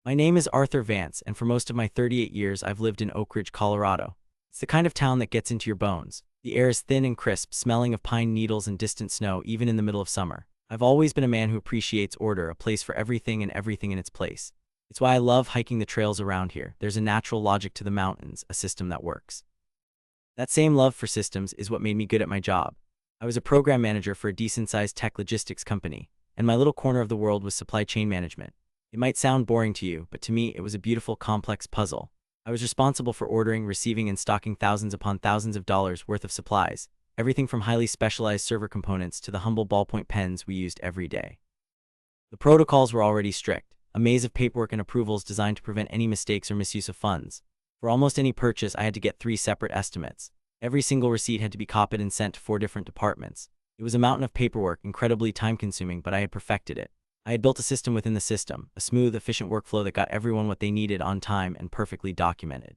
My name is Arthur Vance, and for most of my 38 years I've lived in Oak Ridge, Colorado. It's the kind of town that gets into your bones. The air is thin and crisp, smelling of pine needles and distant snow even in the middle of summer. I've always been a man who appreciates order, a place for everything and everything in its place. It's why I love hiking the trails around here. There's a natural logic to the mountains, a system that works. That same love for systems is what made me good at my job. I was a program manager for a decent-sized tech logistics company, and my little corner of the world was supply chain management. It might sound boring to you, but to me it was a beautiful, complex puzzle. I was responsible for ordering, receiving, and stocking thousands upon thousands of dollars worth of supplies, everything from highly specialized server components to the humble ballpoint pens we used every day. The protocols were already strict, a maze of paperwork and approvals designed to prevent any mistakes or misuse of funds. For almost any purchase, I had to get 3 separate estimates. Every single receipt had to be copied and sent to 4 different departments. It was a mountain of paperwork, incredibly time-consuming, but I had perfected it. I had built a system within the system, a smooth, efficient workflow that got everyone what they needed on time and perfectly documented.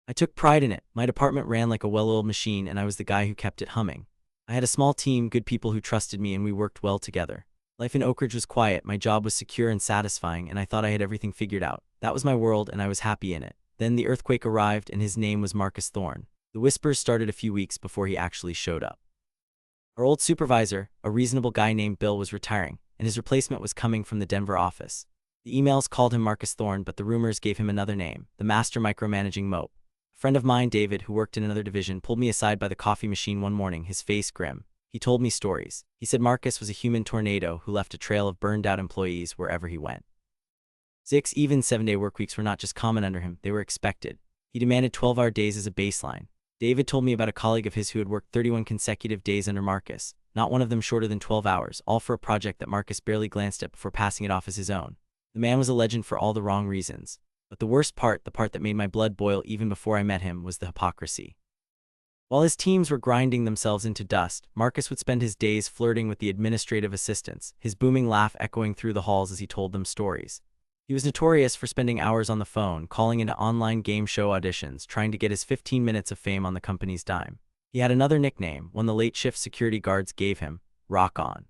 I took pride in it. My department ran like a well-oiled machine, and I was the guy who kept it humming. I had a small team, good people who trusted me, and we worked well together. Life in Oak Ridge was quiet, my job was secure and satisfying, and I thought I had everything figured out. That was my world, and I was happy in it. Then the earthquake arrived, and his name was Marcus Thorne. The whispers started a few weeks before he actually showed up. Our old supervisor, a reasonable guy named Bill, was retiring, and his replacement was coming from the Denver office. The emails called him Marcus Thorne, but the rumors gave him another name, the master micromanaging mope. A friend of mine, David, who worked in another division, pulled me aside by the coffee machine one morning, his face grim. He told me stories. He said Marcus was a human tornado who left a trail of burned-out employees wherever he went. 6 even 7-day workweeks were not just common under him, they were expected. He demanded 12-hour days as a baseline. David told me about a colleague of his who had worked 31 consecutive days under Marcus, not one of them shorter than 12 hours, all for a project that Marcus barely glanced at before passing it off as his own. The man was a legend for all the wrong reasons. But the worst part, the part that made my blood boil even before I met him, was the hypocrisy. While his teams were grinding themselves into dust, Marcus would spend his days flirting with the administrative assistants, his booming laugh echoing through the halls as he told them stories. He was notorious for spending hours on the phone, calling into online game show auditions, trying to get his 15 minutes of fame on the company's dime. He had another nickname, one the late shift security guards gave him, Rock On.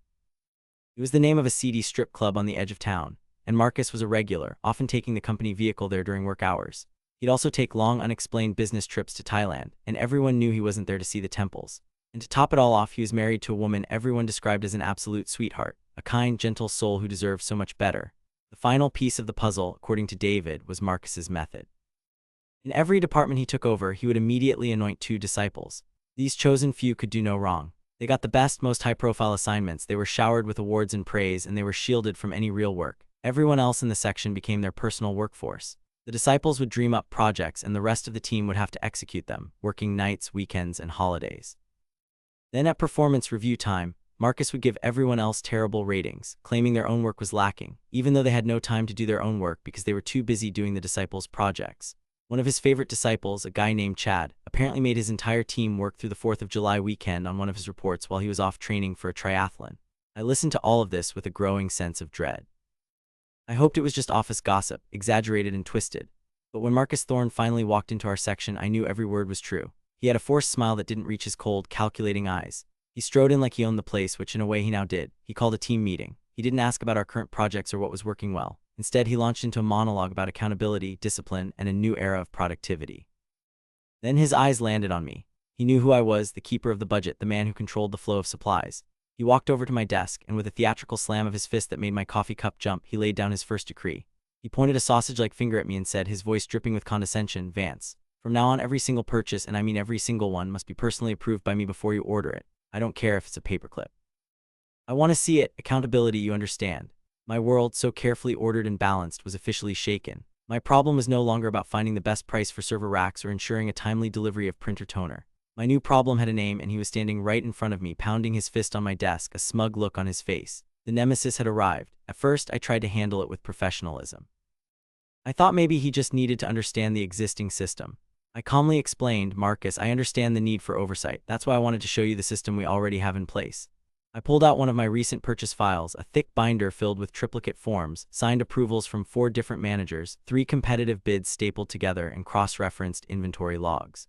It was the name of a seedy strip club on the edge of town, and Marcus was a regular, often taking the company vehicle there during work hours. He'd also take long, unexplained business trips to Thailand, and everyone knew he wasn't there to see the temples. And to top it all off, he was married to a woman everyone described as an absolute sweetheart, a kind, gentle soul who deserved so much better. The final piece of the puzzle, according to David, was Marcus's method. In every department he took over, he would immediately anoint 2 disciples. These chosen few could do no wrong. They got the best, most high-profile assignments, they were showered with awards and praise, and they were shielded from any real work. Everyone else in the section became their personal workforce. The disciples would dream up projects, and the rest of the team would have to execute them, working nights, weekends, and holidays. Then at performance review time, Marcus would give everyone else terrible ratings, claiming their own work was lacking, even though they had no time to do their own work because they were too busy doing the disciples' projects. One of his favorite disciples, a guy named Chad, apparently made his entire team work through the 4th of July weekend on one of his reports while he was off training for a triathlon. I listened to all of this with a growing sense of dread. I hoped it was just office gossip, exaggerated and twisted. But when Marcus Thorne finally walked into our section, I knew every word was true. He had a forced smile that didn't reach his cold, calculating eyes. He strode in like he owned the place, which in a way he now did. He called a team meeting. He didn't ask about our current projects or what was working well. Instead, he launched into a monologue about accountability, discipline, and a new era of productivity. Then his eyes landed on me. He knew who I was, the keeper of the budget, the man who controlled the flow of supplies. He walked over to my desk, and with a theatrical slam of his fist that made my coffee cup jump, he laid down his first decree. He pointed a sausage-like finger at me and said, his voice dripping with condescension, "Vance, from now on every single purchase, and I mean every single one, must be personally approved by me before you order it. I don't care if it's a paperclip. I want to see it. Accountability, you understand." My world, so carefully ordered and balanced, was officially shaken. My problem was no longer about finding the best price for server racks or ensuring a timely delivery of printer toner. My new problem had a name, and he was standing right in front of me, pounding his fist on my desk, a smug look on his face. The nemesis had arrived. At first, I tried to handle it with professionalism. I thought maybe he just needed to understand the existing system. I calmly explained, "Marcus, I understand the need for oversight. That's why I wanted to show you the system we already have in place." I pulled out one of my recent purchase files, a thick binder filled with triplicate forms, signed approvals from 4 different managers, 3 competitive bids stapled together, and cross-referenced inventory logs.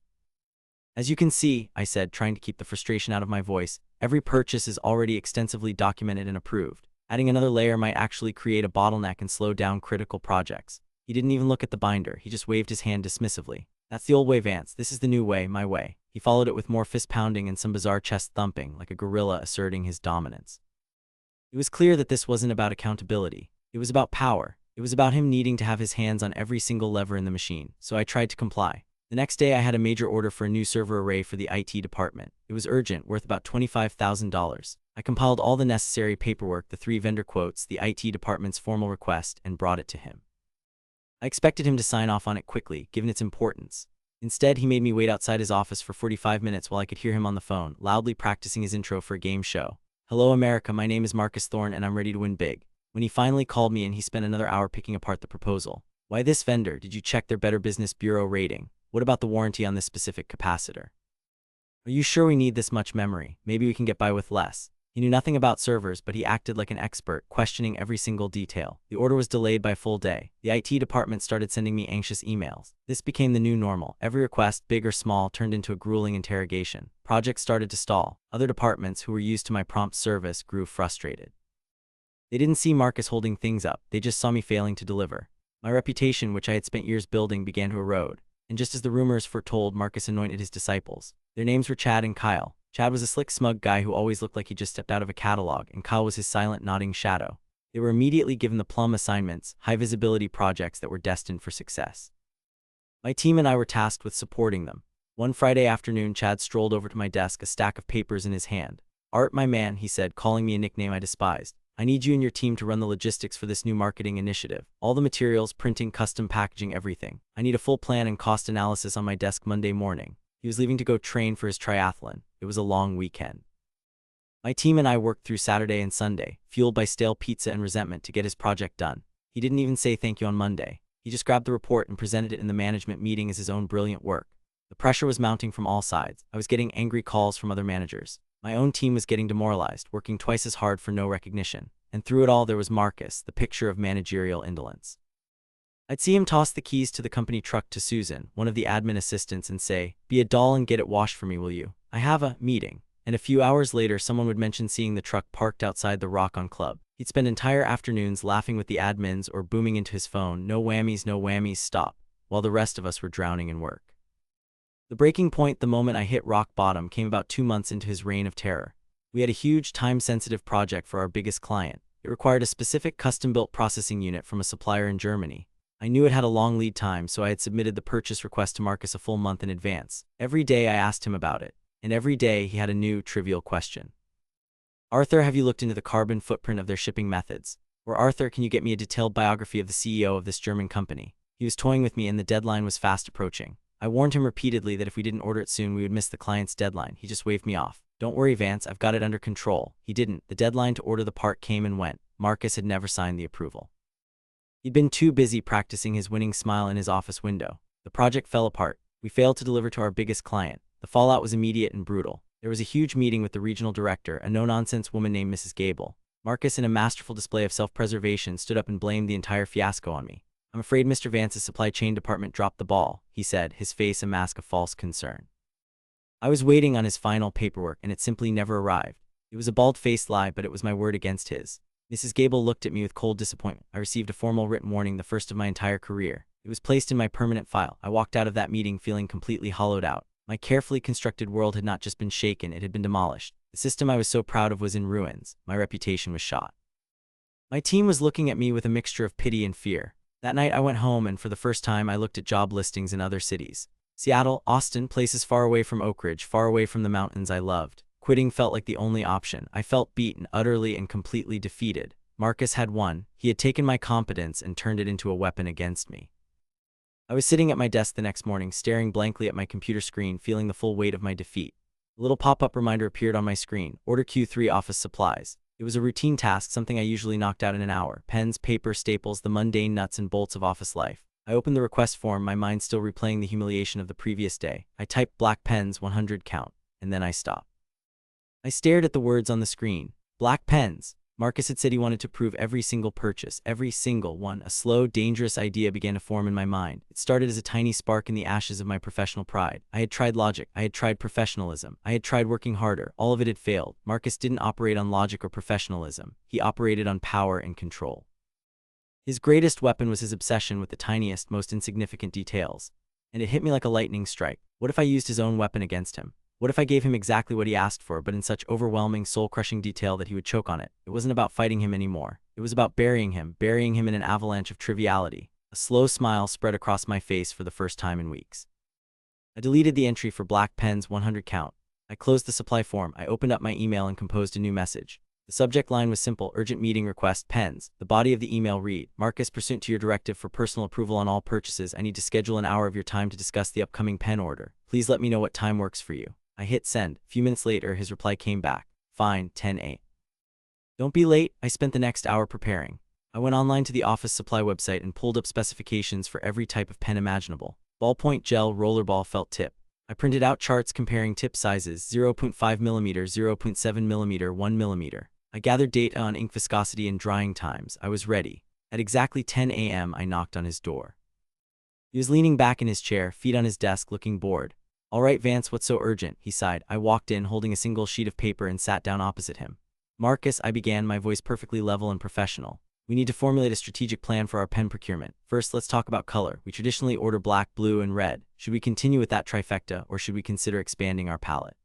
"As you can see," I said, trying to keep the frustration out of my voice, "every purchase is already extensively documented and approved. Adding another layer might actually create a bottleneck and slow down critical projects. He didn't even look at the binder, he just waved his hand dismissively. That's the old way, Vance. This is the new way, my way. He followed it with more fist pounding and some bizarre chest thumping, like a gorilla asserting his dominance. It was clear that this wasn't about accountability. It was about power. It was about him needing to have his hands on every single lever in the machine, so I tried to comply. The next day I had a major order for a new server array for the IT department. It was urgent, worth about $25,000. I compiled all the necessary paperwork, the 3 vendor quotes, the IT department's formal request, and brought it to him. I expected him to sign off on it quickly, given its importance. Instead, he made me wait outside his office for 45 minutes while I could hear him on the phone, loudly practicing his intro for a game show. "Hello, America, my name is Marcus Thorne and I'm ready to win big." When he finally called me and he spent another hour picking apart the proposal. "Why this vendor? Did you check their Better Business Bureau rating? What about the warranty on this specific capacitor? Are you sure we need this much memory? Maybe we can get by with less." He knew nothing about servers, but he acted like an expert, questioning every single detail. The order was delayed by a full day. The IT department started sending me anxious emails. This became the new normal. Every request, big or small, turned into a grueling interrogation. Projects started to stall. Other departments, who were used to my prompt service, grew frustrated. They didn't see Marcus holding things up. They just saw me failing to deliver. My reputation, which I had spent years building, began to erode. And just as the rumors foretold, Marcus anointed his disciples. Their names were Chad and Kyle. Chad was a slick, smug guy who always looked like he just stepped out of a catalog, and Kyle was his silent, nodding shadow. They were immediately given the plum assignments, high-visibility projects that were destined for success. My team and I were tasked with supporting them. One Friday afternoon, Chad strolled over to my desk, a stack of papers in his hand. "Art, my man," he said, calling me a nickname I despised. "I need you and your team to run the logistics for this new marketing initiative. All the materials, printing, custom packaging, everything. I need a full plan and cost analysis on my desk Monday morning." He was leaving to go train for his triathlon. It was a long weekend. My team and I worked through Saturday and Sunday, fueled by stale pizza and resentment, to get his project done. He didn't even say thank you on Monday. He just grabbed the report and presented it in the management meeting as his own brilliant work. The pressure was mounting from all sides. I was getting angry calls from other managers. My own team was getting demoralized, working twice as hard for no recognition. And through it all, there was Marcus, the picture of managerial indolence. I'd see him toss the keys to the company truck to Susan, one of the admin assistants, and say, "Be a doll and get it washed for me, will you? I have a meeting." And a few hours later, someone would mention seeing the truck parked outside the Rock On Club. He'd spend entire afternoons laughing with the admins or booming into his phone, "No whammies, stop," while the rest of us were drowning in work. The breaking point, the moment I hit rock bottom, came about 2 months into his reign of terror. We had a huge, time-sensitive project for our biggest client. It required a specific custom-built processing unit from a supplier in Germany. I knew it had a long lead time, so I had submitted the purchase request to Marcus a full month in advance. Every day I asked him about it, and every day he had a new, trivial question. "Arthur, have you looked into the carbon footprint of their shipping methods?" Or, "Arthur, can you get me a detailed biography of the CEO of this German company?" He was toying with me and the deadline was fast approaching. I warned him repeatedly that if we didn't order it soon, we would miss the client's deadline. He just waved me off. "Don't worry, Vance, I've got it under control." He didn't. The deadline to order the part came and went. Marcus had never signed the approval. He'd been too busy practicing his winning smile in his office window. The project fell apart. We failed to deliver to our biggest client. The fallout was immediate and brutal. There was a huge meeting with the regional director, a no-nonsense woman named Mrs. Gable. Marcus, in a masterful display of self-preservation, stood up and blamed the entire fiasco on me. "I'm afraid Mr. Vance's supply chain department dropped the ball," he said, his face a mask of false concern. I was waiting on his final paperwork, and it simply never arrived. It was a bald-faced lie, but it was my word against his. Mrs. Gable looked at me with cold disappointment. I received a formal written warning, the first of my entire career. It was placed in my permanent file. I walked out of that meeting feeling completely hollowed out. My carefully constructed world had not just been shaken, it had been demolished. The system I was so proud of was in ruins. My reputation was shot. My team was looking at me with a mixture of pity and fear. That night I went home and for the first time I looked at job listings in other cities. Seattle, Austin, places far away from Oak Ridge, far away from the mountains I loved. Quitting felt like the only option. I felt beaten, utterly and completely defeated. Marcus had won. He had taken my competence and turned it into a weapon against me. I was sitting at my desk the next morning, staring blankly at my computer screen, feeling the full weight of my defeat. A little pop-up reminder appeared on my screen. Order Q3 office supplies. It was a routine task, something I usually knocked out in an hour. Pens, paper, staples, the mundane nuts and bolts of office life. I opened the request form, my mind still replaying the humiliation of the previous day. I typed black pens, 100 count, and then I stopped. I stared at the words on the screen. Black pens. Marcus had said he wanted to prove every single purchase, every single one. A slow, dangerous idea began to form in my mind. It started as a tiny spark in the ashes of my professional pride. I had tried logic, I had tried professionalism, I had tried working harder. All of it had failed. Marcus didn't operate on logic or professionalism. He operated on power and control. His greatest weapon was his obsession with the tiniest, most insignificant details. And it hit me like a lightning strike. What if I used his own weapon against him? What if I gave him exactly what he asked for, but in such overwhelming, soul-crushing detail that he would choke on it? It wasn't about fighting him anymore. It was about burying him in an avalanche of triviality. A slow smile spread across my face for the first time in weeks. I deleted the entry for black pens 100 count. I closed the supply form. I opened up my email and composed a new message. The subject line was simple: urgent meeting request, pens. The body of the email read, Marcus, pursuant to your directive for personal approval on all purchases, I need to schedule an hour of your time to discuss the upcoming pen order. Please let me know what time works for you. I hit send. A few minutes later, his reply came back. Fine, 10-8. Don't be late. I spent the next hour preparing. I went online to the office supply website and pulled up specifications for every type of pen imaginable. Ballpoint, gel, rollerball, felt tip. I printed out charts comparing tip sizes 0.5 mm, 0.7 mm, 1 mm. I gathered data on ink viscosity and drying times. I was ready. At exactly 10 a.m., I knocked on his door. He was leaning back in his chair, feet on his desk, looking bored. All right, Vance, what's so urgent? He sighed. I walked in, holding a single sheet of paper, and sat down opposite him. Marcus, I began, my voice perfectly level and professional. We need to formulate a strategic plan for our pen procurement. First, let's talk about color. We traditionally order black, blue, and red. Should we continue with that trifecta, or should we consider expanding our palette?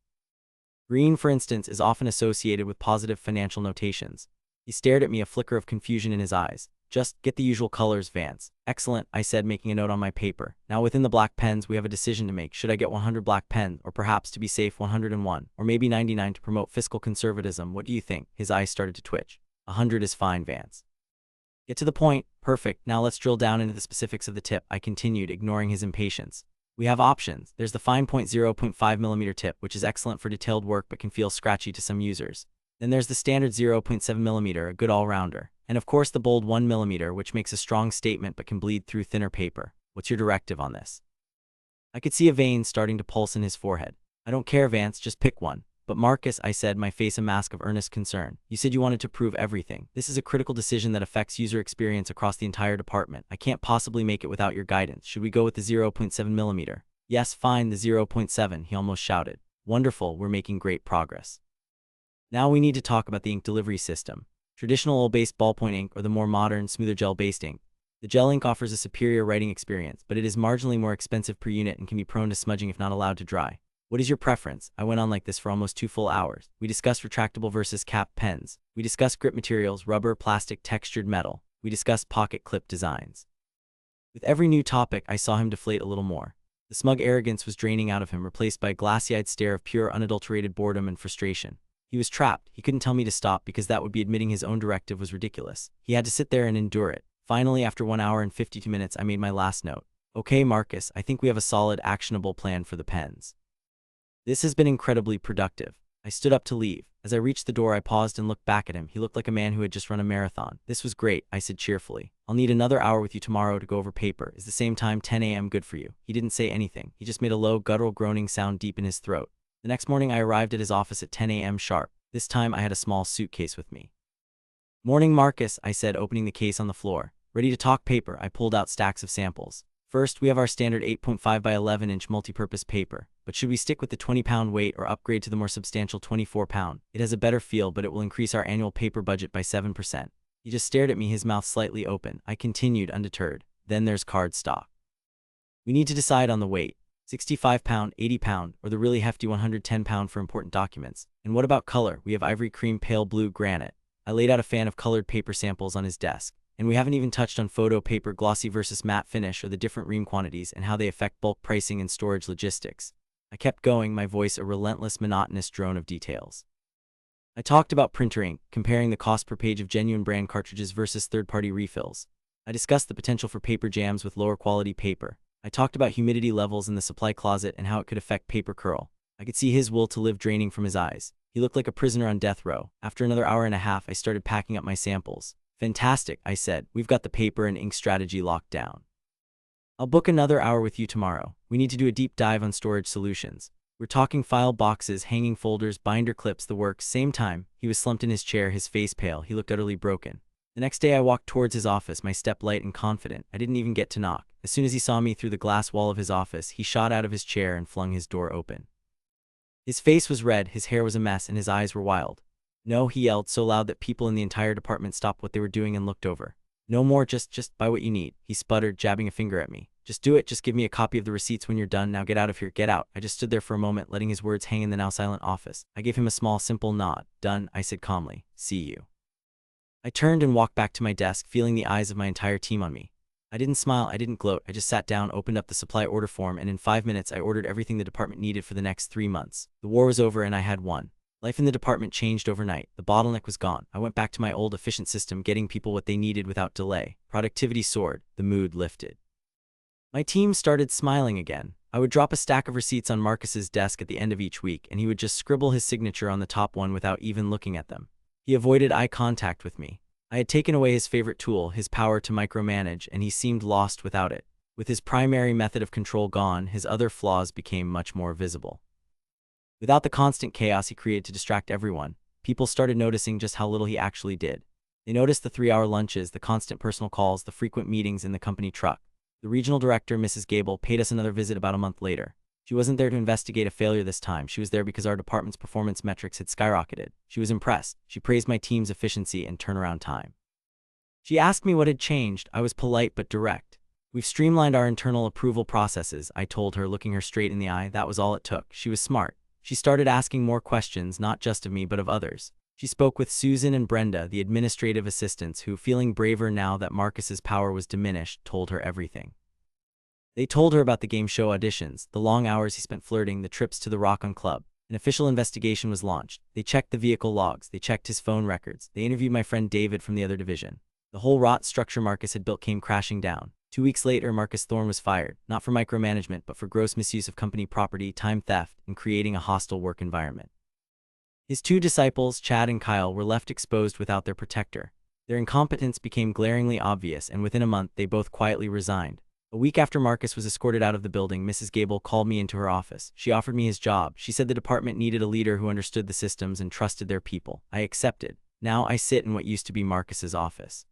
Green, for instance, is often associated with positive financial notations. He stared at me, a flicker of confusion in his eyes. Just get the usual colors, Vance. Excellent, I said, making a note on my paper. Now within the black pens, we have a decision to make. Should I get 100 black pens, or perhaps, to be safe, 101, or maybe 99 to promote fiscal conservatism? What do you think? His eyes started to twitch. 100 is fine, Vance. Get to the point. Perfect. Now let's drill down into the specifics of the tip, I continued, ignoring his impatience. We have options. There's the fine point 0.5 mm tip, which is excellent for detailed work but can feel scratchy to some users. Then there's the standard 0.7 mm, a good all-rounder. And of course the bold 1 mm, which makes a strong statement but can bleed through thinner paper. What's your directive on this? I could see a vein starting to pulse in his forehead. I don't care, Vance, just pick one. But Marcus, I said, my face a mask of earnest concern. You said you wanted to prove everything. This is a critical decision that affects user experience across the entire department. I can't possibly make it without your guidance. Should we go with the 0.7 mm? Yes, fine, the 0.7, he almost shouted. Wonderful, we're making great progress. Now we need to talk about the ink delivery system. Traditional oil-based ballpoint ink or the more modern, smoother gel-based ink. The gel ink offers a superior writing experience, but it is marginally more expensive per unit and can be prone to smudging if not allowed to dry. What is your preference? I went on like this for almost 2 full hours. We discussed retractable versus capped pens. We discussed grip materials, rubber, plastic, textured metal. We discussed pocket clip designs. With every new topic, I saw him deflate a little more. The smug arrogance was draining out of him, replaced by a glassy-eyed stare of pure, unadulterated boredom and frustration. He was trapped. He couldn't tell me to stop because that would be admitting his own directive was ridiculous. He had to sit there and endure it. Finally, after 1 hour and 52 minutes, I made my last note. Okay, Marcus, I think we have a solid, actionable plan for the pens. This has been incredibly productive. I stood up to leave. As I reached the door, I paused and looked back at him. He looked like a man who had just run a marathon. This was great, I said cheerfully. I'll need another hour with you tomorrow to go over paper. Is the same time, 10 a.m. good for you? He didn't say anything. He just made a low, guttural groaning sound deep in his throat. The next morning, I arrived at his office at 10 a.m. sharp. This time, I had a small suitcase with me. Morning, Marcus, I said, opening the case on the floor. Ready to talk paper? I pulled out stacks of samples. First, we have our standard 8.5 by 11-inch multi-purpose paper, but should we stick with the 20-pound weight or upgrade to the more substantial 24-pound? It has a better feel, but it will increase our annual paper budget by 7%. He just stared at me, his mouth slightly open. I continued, undeterred. Then there's card stock. We need to decide on the weight. 65-pound, 80-pound, or the really hefty 110-pound for important documents. And what about color? We have ivory cream, pale blue, granite. I laid out a fan of colored paper samples on his desk. And we haven't even touched on photo paper, glossy versus matte finish, or the different ream quantities and how they affect bulk pricing and storage logistics. I kept going, my voice a relentless, monotonous drone of details. I talked about printer ink, comparing the cost per page of genuine brand cartridges versus third-party refills. I discussed the potential for paper jams with lower quality paper. I talked about humidity levels in the supply closet and how it could affect paper curl. I could see his will to live draining from his eyes. He looked like a prisoner on death row. After another hour and a half, I started packing up my samples. Fantastic, I said. We've got the paper and ink strategy locked down. I'll book another hour with you tomorrow. We need to do a deep dive on storage solutions. We're talking file boxes, hanging folders, binder clips, the works. Same time, he was slumped in his chair, his face pale. He looked utterly broken. The next day I walked towards his office, my step light and confident. I didn't even get to knock. As soon as he saw me through the glass wall of his office, he shot out of his chair and flung his door open. His face was red, his hair was a mess, and his eyes were wild. "No," he yelled so loud that people in the entire department stopped what they were doing and looked over. "No more, just buy what you need," he sputtered, jabbing a finger at me. "Just do it, just give me a copy of the receipts when you're done. Now get out of here, get out." I just stood there for a moment, letting his words hang in the now silent office. I gave him a small, simple nod. "Done," I said calmly. "See you." I turned and walked back to my desk, feeling the eyes of my entire team on me. I didn't smile, I didn't gloat, I just sat down, opened up the supply order form, and in 5 minutes I ordered everything the department needed for the next 3 months. The war was over and I had won. Life in the department changed overnight. The bottleneck was gone. I went back to my old efficient system, getting people what they needed without delay. Productivity soared. The mood lifted. My team started smiling again. I would drop a stack of receipts on Marcus's desk at the end of each week, and he would just scribble his signature on the top one without even looking at them. He avoided eye contact with me. I had taken away his favorite tool, his power to micromanage, and he seemed lost without it. With his primary method of control gone, his other flaws became much more visible. Without the constant chaos he created to distract everyone, people started noticing just how little he actually did. They noticed the 3-hour lunches, the constant personal calls, the frequent meetings in the company truck. The regional director, Mrs. Gable, paid us another visit about a month later. She wasn't there to investigate a failure this time. She was there because our department's performance metrics had skyrocketed. She was impressed. She praised my team's efficiency and turnaround time. She asked me what had changed. I was polite but direct. "We've streamlined our internal approval processes," I told her, looking her straight in the eye. That was all it took. She was smart. She started asking more questions, not just of me but of others. She spoke with Susan and Brenda, the administrative assistants, who, feeling braver now that Marcus's power was diminished, told her everything. They told her about the game show auditions, the long hours he spent flirting, the trips to the Rock-On Club. An official investigation was launched. They checked the vehicle logs. They checked his phone records. They interviewed my friend David from the other division. The whole rot structure Marcus had built came crashing down. 2 weeks later, Marcus Thorne was fired, not for micromanagement, but for gross misuse of company property, time theft, and creating a hostile work environment. His 2 disciples, Chad and Kyle, were left exposed without their protector. Their incompetence became glaringly obvious, and within a month, they both quietly resigned. A week after Marcus was escorted out of the building, Mrs. Gable called me into her office. She offered me his job. She said the department needed a leader who understood the systems and trusted their people. I accepted. Now I sit in what used to be Marcus's office.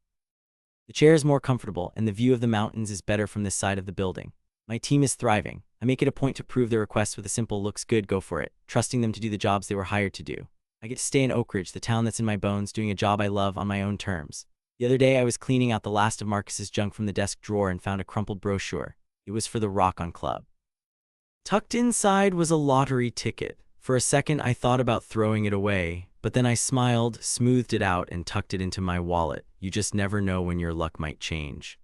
The chair is more comfortable, and the view of the mountains is better from this side of the building. My team is thriving. I make it a point to prove their requests with a simple "looks good, go for it," trusting them to do the jobs they were hired to do. I get to stay in Oak Ridge, the town that's in my bones, doing a job I love on my own terms. The other day I was cleaning out the last of Marcus's junk from the desk drawer and found a crumpled brochure. It was for the Rock-On Club. Tucked inside was a lottery ticket. For a second I thought about throwing it away, but then I smiled, smoothed it out, and tucked it into my wallet. You just never know when your luck might change.